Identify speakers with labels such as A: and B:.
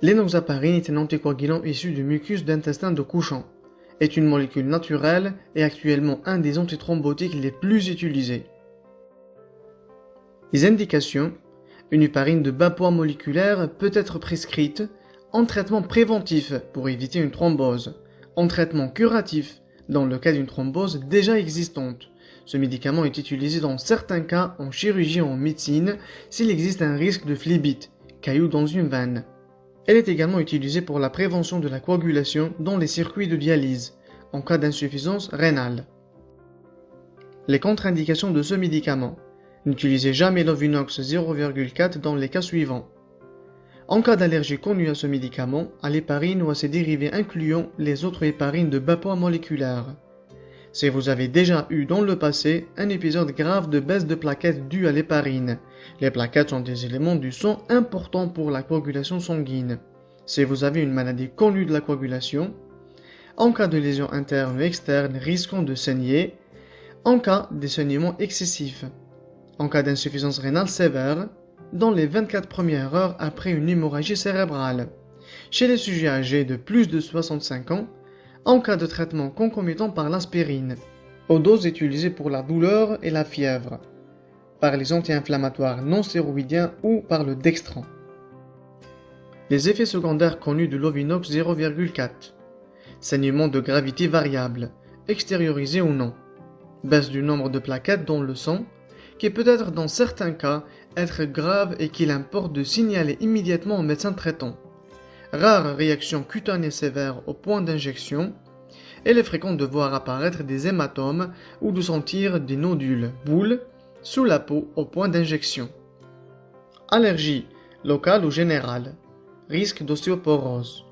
A: L'enoxaparine est un anticoagulant issu du mucus d'intestin de couchant, est une molécule naturelle et actuellement un des antithrombotiques les plus utilisés. Les indications: une héparine de bas poids moléculaire peut être prescrite en traitement préventif pour éviter une thrombose, en traitement curatif dans le cas d'une thrombose déjà existante. Ce médicament est utilisé dans certains cas en chirurgie ou en médecine s'il existe un risque de phlébite, caillou dans une veine. Elle est également utilisée pour la prévention de la coagulation dans les circuits de dialyse, en cas d'insuffisance rénale. Les contre-indications de ce médicament: n'utilisez jamais l'Ovinox 0,4 dans les cas suivants. En cas d'allergie connue à ce médicament, à l'héparine ou à ses dérivés incluant les autres héparines de bas poids moléculaire. Si vous avez déjà eu dans le passé un épisode grave de baisse de plaquettes due à l'héparine. Les plaquettes sont des éléments du sang importants pour la coagulation sanguine. Si vous avez une maladie connue de la coagulation, en cas de lésions internes ou externes risquant de saigner, en cas de saignement excessif, en cas d'insuffisance rénale sévère, dans les 24 premières heures après une hémorragie cérébrale, chez les sujets âgés de plus de 65 ans, en cas de traitement concomitant par l'aspirine, aux doses utilisées pour la douleur et la fièvre, par les anti-inflammatoires non stéroïdiens ou par le dextran. Les effets secondaires connus de l'Ovinox 0,4: saignement de gravité variable, extériorisé ou non, baisse du nombre de plaquettes dans le sang, qui peut être dans certains cas être grave et qu'il importe de signaler immédiatement au médecin traitant. Rare réaction cutanée sévère au point d'injection. Il est fréquent de voir apparaître des hématomes ou de sentir des nodules, boules, sous la peau au point d'injection. Allergie, locale ou générale. Risque d'ostéoporose.